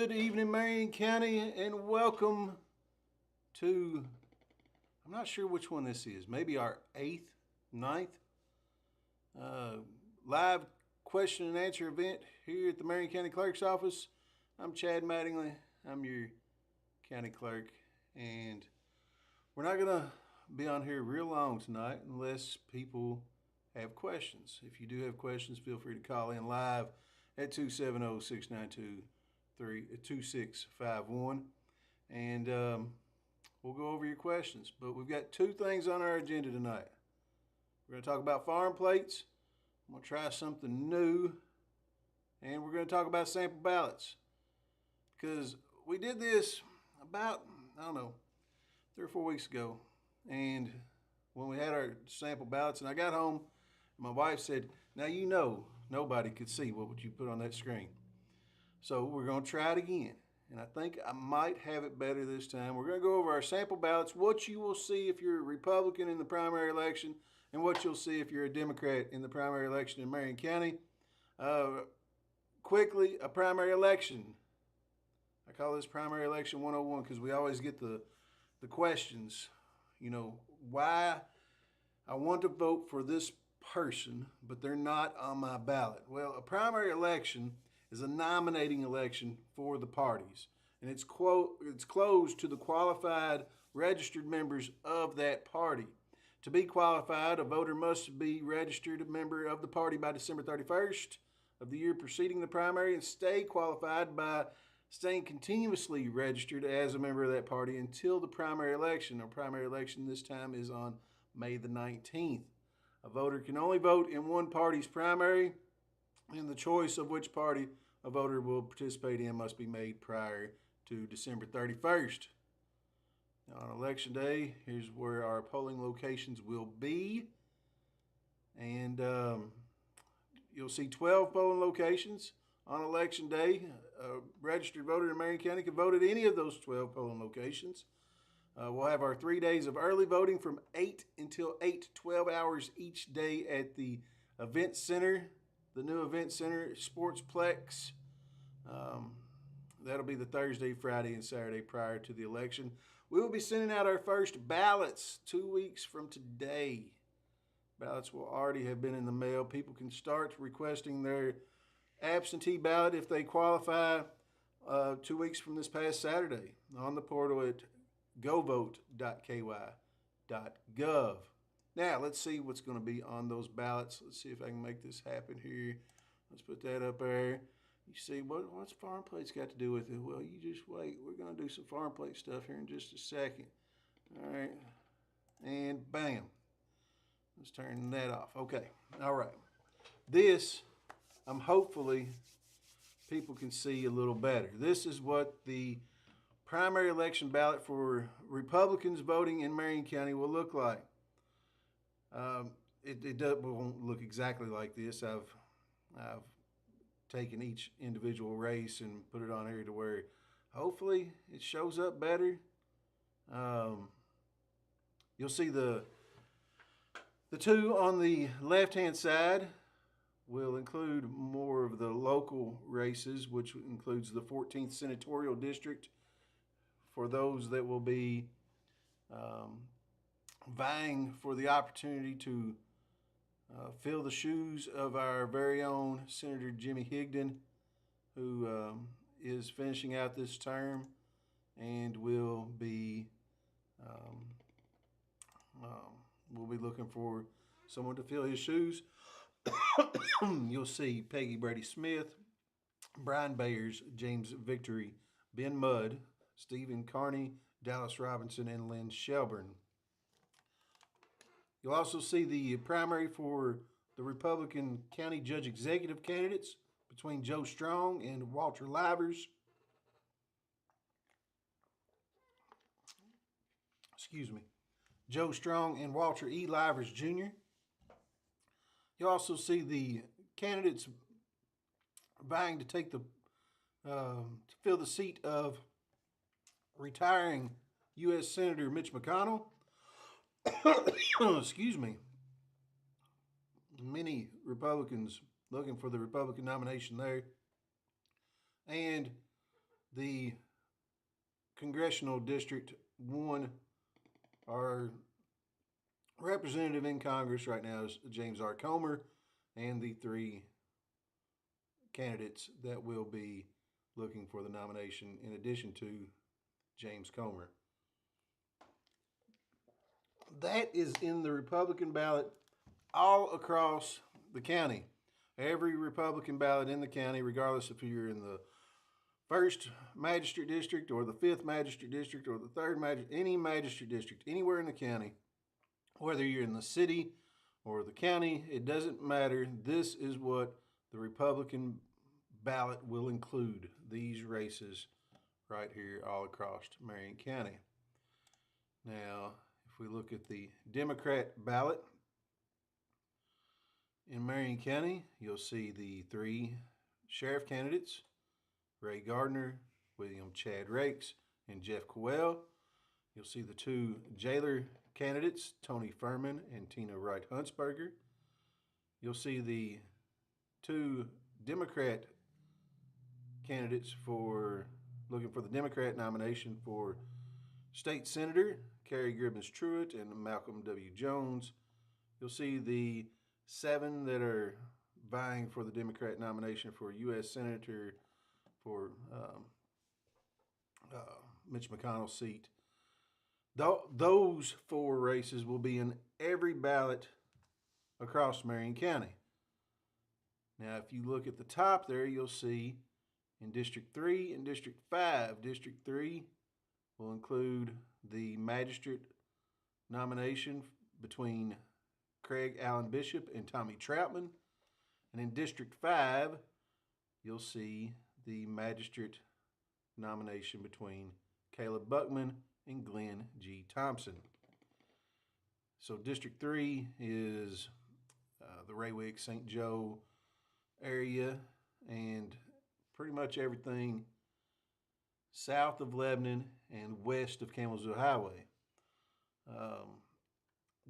Good evening, Marion County, and welcome to, I'm not sure which one this is, maybe our 8th, ninth uh, live question and answer event here at the Marion County Clerk's Office. I'm Chad Mattingly. I'm your county clerk, and we're not going to be on here real long tonight unless people have questions. If you do have questions, feel free to call in live at 270-692-2651, and we'll go over your questions. But we've got two things on our agenda tonight. We're going to talk about farm plates. I'm going to try something new, and we're going to talk about sample ballots, because we did this about, I don't know, 3 or 4 weeks ago, and when we had our sample ballots, and I got home, my wife said, now you know nobody could see what would you put on that screen. So we're going to try it again, and I think I might have it better this time. We're going to go over our sample ballots, what you will see if you're a Republican in the primary election, and what you'll see if you're a Democrat in the primary election in Marion County. Quickly, a primary election. I call this primary election 101 because we always get the questions, you know, why I want to vote for this person, but they're not on my ballot. Well, a primary election is a nominating election for the parties, and it's closed to the qualified registered members of that party. To be qualified, a voter must be registered a member of the party by December 31st of the year preceding the primary and stay qualified by staying continuously registered as a member of that party until the primary election. Our primary election this time is on May the 19th. A voter can only vote in one party's primary, and the choice of which party a voter will participate in must be made prior to December 31st. Now, on election day, here's where our polling locations will be. And you'll see 12 polling locations on election day. A registered voter in Marion County can vote at any of those 12 polling locations. We'll have our 3 days of early voting from 8 until 8, 12 hours each day at the event center, the new event center, Sportsplex. That'll be the Thursday, Friday, and Saturday prior to the election. We will be sending out our first ballots 2 weeks from today. Ballots will already have been in the mail. People can start requesting their absentee ballot if they qualify 2 weeks from this past Saturday on the portal at govote.ky.gov. Now, let's see what's going to be on those ballots. Let's see if I can make this happen here. Let's put that up there. You see, what's farm plates got to do with it? Well, you just wait. We're going to do some farm plate stuff here in just a second. All right. And bam. Let's turn that off. Okay. All right. This, hopefully, people can see a little better. This is what the primary election ballot for Republicans voting in Marion County will look like. It won't look exactly like this. I've taken each individual race and put it on here to where hopefully it shows up better. You'll see the two on the left-hand side will include more of the local races, which includes the 14th Senatorial District for those that will be vying for the opportunity to fill the shoes of our very own Senator Jimmy Higdon, who is finishing out this term and will be we'll be looking for someone to fill his shoes. You'll see Peggy Brady Smith, Brian Bayers, James Victory, Ben Mudd, Stephen Carney, Dallas Robinson, and Lynn Shelburne. You'll also see the primary for the Republican County Judge Executive candidates between Joe Strong and Walter Livers. Excuse me. Joe Strong and Walter E. Livers Jr. You'll also see the candidates vying to take to fill the seat of retiring U.S. Senator Mitch McConnell. Excuse me. Many Republicans looking for the Republican nomination there. And The Congressional District 1, our representative in Congress right now is James R. Comer, and the three candidates that will be looking for the nomination in addition to James Comer. That is in the Republican ballot all across the county. Every Republican ballot in the county, regardless if you're in the 1st Magistrate District or the 5th Magistrate District or the 3rd any Magistrate District, anywhere in the county, whether you're in the city or the county, it doesn't matter. This is what the Republican ballot will include, these races right here all across Marion County. Now, if we look at the Democrat ballot in Marion County, you'll see the 3 sheriff candidates, Ray Gardner, William Chad Rakes, and Jeff Coel. You'll see the 2 jailer candidates, Tony Furman and Tina Wright Huntsberger. You'll see the 2 Democrat candidates looking for the Democrat nomination for State Senator, Carrie Gribbons Truitt and Malcolm W. Jones. You'll see the 7 that are vying for the Democrat nomination for U.S. Senator for Mitch McConnell's seat. Those 4 races will be in every ballot across Marion County. Now, if you look at the top there, you'll see in District 3 and District 5. District 3 will include the magistrate nomination between Craig Allen Bishop and Tommy Troutman. And in District 5, you'll see the magistrate nomination between Caleb Buckman and Glenn G. Thompson. So District 3 is the Raywick, St. Joe area, and pretty much everything south of Lebanon and west of Campbellsville Highway.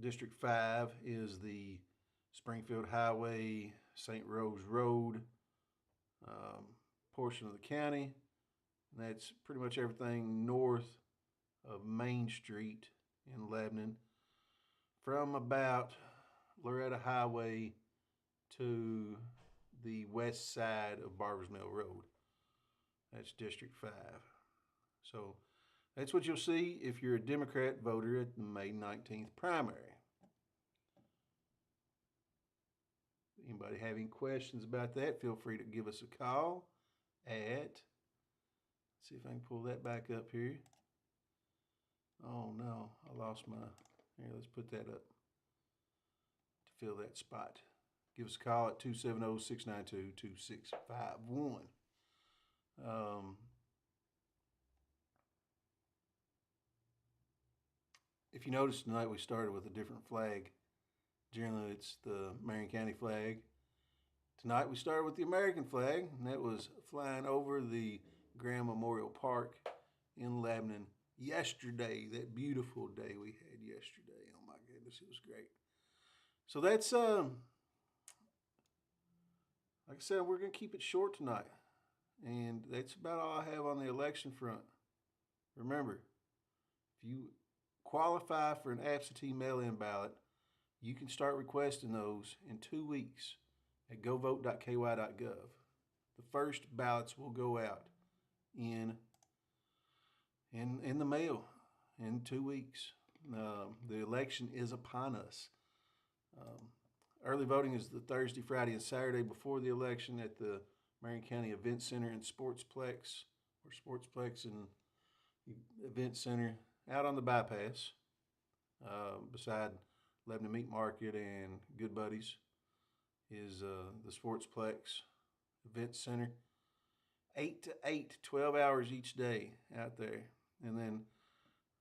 District 5 is the Springfield Highway, St. Rose Road portion of the county. And that's pretty much everything north of Main Street in Lebanon, from about Loretta Highway to the west side of Barbers Mill Road. That's District 5. So that's what you'll see if you're a Democrat voter at the May 19th primary. Anybody have any questions about that, feel free to give us a call at, let's see if I can pull that back up here. Oh no, I lost my, here, let's put that up to fill that spot. Give us a call at 270-692-2651. If you notice tonight, we started with a different flag. Generally, it's the Marion County flag. Tonight, we started with the American flag, and that was flying over the Graham Memorial Park in Lebanon yesterday, that beautiful day we had yesterday. Oh my goodness, it was great. So that's, like I said, we're going to keep it short tonight. And that's about all I have on the election front. Remember, if you qualify for an absentee mail-in ballot, you can start requesting those in 2 weeks at govote.ky.gov. The first ballots will go out in the mail in 2 weeks. The election is upon us. Early voting is the Thursday, Friday, and Saturday before the election at the Marion County Event Center and Sportsplex, or Sportsplex and Event Center out on the bypass, beside Lebanon Meat Market and Good Buddies, is the Sportsplex Event Center. 8 to 8, 12 hours each day out there. And then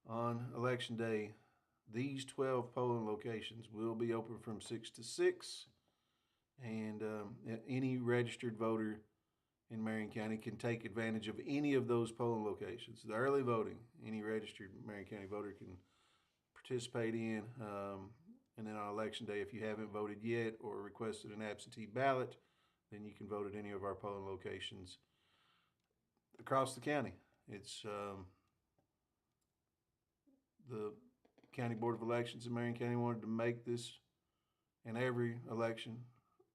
on Election Day, these 12 polling locations will be open from 6 to 6. And any registered voter in Marion County can take advantage of any of those polling locations. The early voting, any registered Marion County voter can participate in. And then on Election Day, if you haven't voted yet or requested an absentee ballot, then you can vote at any of our polling locations. across the county. It's the County Board of Elections in Marion County wanted to make this in every election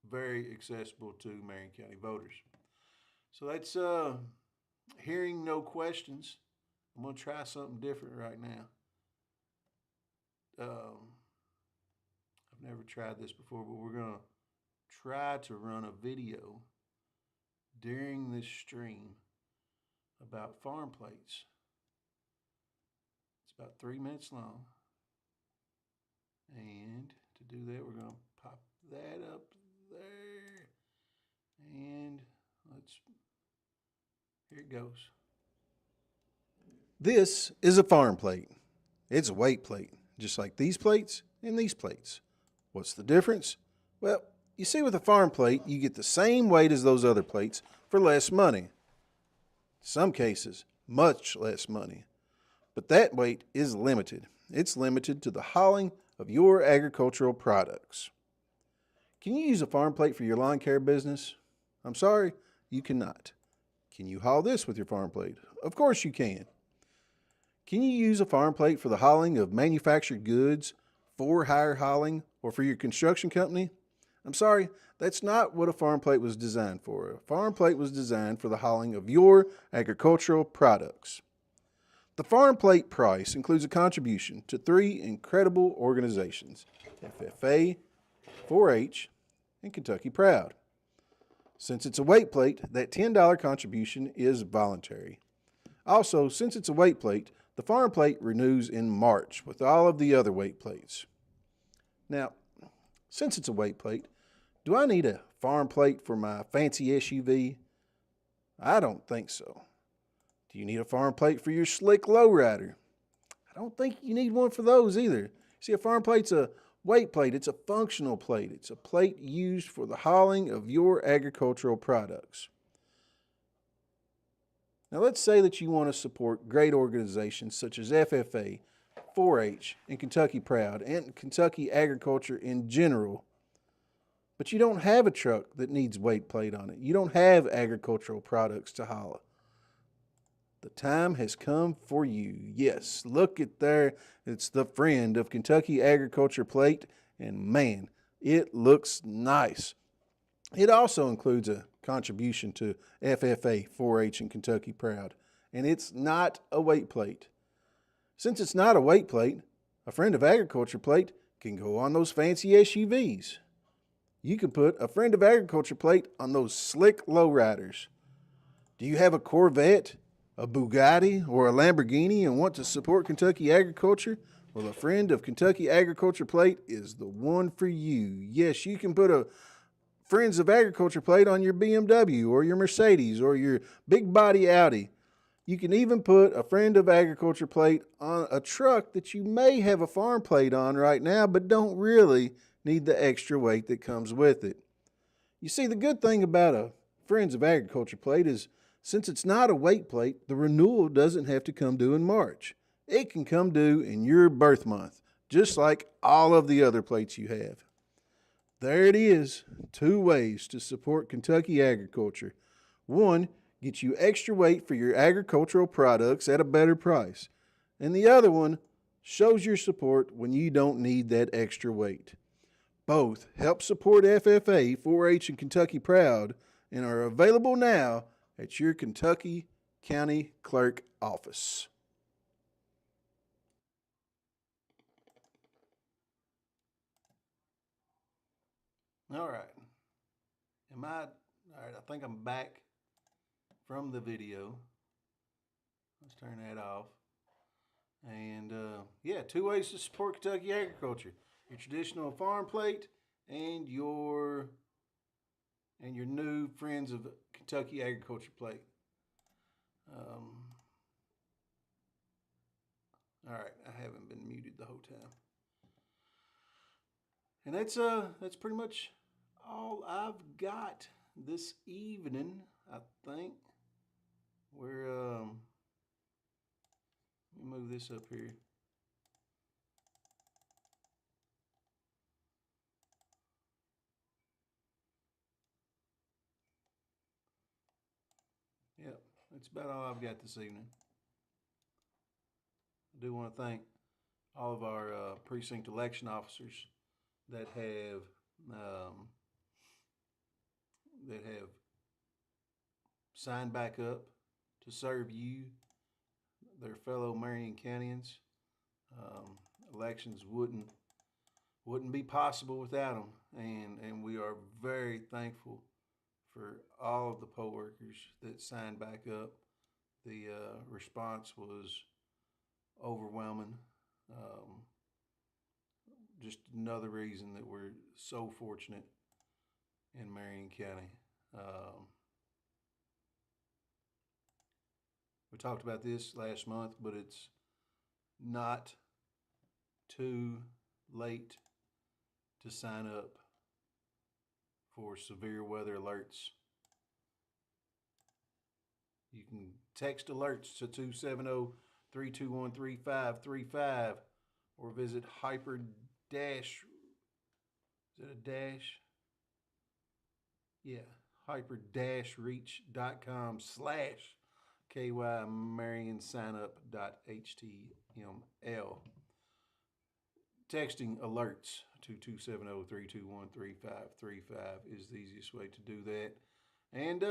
very accessible to Marion County voters. So that's hearing no questions. I'm going to try something different right now. I've never tried this before, but we're going to try to run a video during this stream about farm plates. It's about 3 minutes long. And to do that, we're going to pop that up there. And here it goes. This is a farm plate. It's a weight plate, just like these plates and these plates. What's the difference? Well, you see, with a farm plate, you get the same weight as those other plates for less money. In some cases, much less money. But that weight is limited. It's limited to the hauling of your agricultural products. Can you use a farm plate for your lawn care business? I'm sorry, you cannot. Can you haul this with your farm plate? Of course you can. Can you use a farm plate for the hauling of manufactured goods, for hire hauling, or for your construction company? I'm sorry, that's not what a farm plate was designed for. A farm plate was designed for the hauling of your agricultural products. The farm plate price includes a contribution to 3 incredible organizations: FFA, 4-H, and Kentucky Proud. Since it's a weight plate, that $10 contribution is voluntary. Also, since it's a weight plate, the farm plate renews in March with all of the other weight plates. Now, since it's a weight plate, do I need a farm plate for my fancy SUV? I don't think so. Do you need a farm plate for your slick lowrider? I don't think you need one for those either. See, a farm plate's a weight plate. It's a functional plate. It's a plate used for the hauling of your agricultural products. Now, let's say that you want to support great organizations such as FFA, 4-H, and Kentucky Proud, and Kentucky agriculture in general, but you don't have a truck that needs weight plate on it. You don't have agricultural products to haul. The time has come for you. Yes, look at there. It's the friend of Kentucky Agriculture plate, and man, it looks nice. It also includes a contribution to FFA, 4-H, and Kentucky Proud, and it's not a weight plate. Since it's not a weight plate, a friend of Agriculture plate can go on those fancy SUVs. You can put a friend of Agriculture plate on those slick lowriders. Do you have a Corvette, a Bugatti, or a Lamborghini and want to support Kentucky agriculture? Well, a friend of Kentucky Agriculture plate is the one for you. Yes, you can put a Friends of Agriculture plate on your BMW or your Mercedes or your big body Audi. You can even put a Friend of Agriculture plate on a truck that you may have a farm plate on right now, but don't really need the extra weight that comes with it. You see, the good thing about a Friends of Agriculture plate is, since it's not a weight plate, the renewal doesn't have to come due in March. It can come due in your birth month, just like all of the other plates you have. There it is, 2 ways to support Kentucky agriculture. One, get you extra weight for your agricultural products at a better price. And the other one shows your support when you don't need that extra weight. Both help support FFA, 4-H, and Kentucky Proud and are available now at your Kentucky County Clerk Office. All right. All right, I think I'm back from the video. Let's turn that off. And yeah, 2 ways to support Kentucky agriculture: your traditional farm plate and your new Friends of Kentucky Agriculture plate. All right, I haven't been muted the whole time. And that's pretty much all I've got this evening, I think. We're let me move this up here. Yep. that's about all I've got this evening. I do want to thank all of our precinct election officers that have signed back up to serve you, their fellow Marion Countyans. Elections wouldn't be possible without them, and we are very thankful for all of the poll workers that signed back up. The response was overwhelming. Just another reason that we're so fortunate in Marion County. We talked about this last month, but it's not too late to sign up for severe weather alerts. You can text alerts to 270-321-3535 or visit hyper-reach.com/KYMarionSignup.html. Texting alerts to 270-321-3535 is the easiest way to do that. And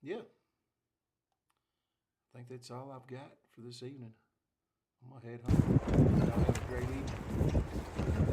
yeah, I think that's all I've got for this evening. I'm going to head home. Y'all have a great evening.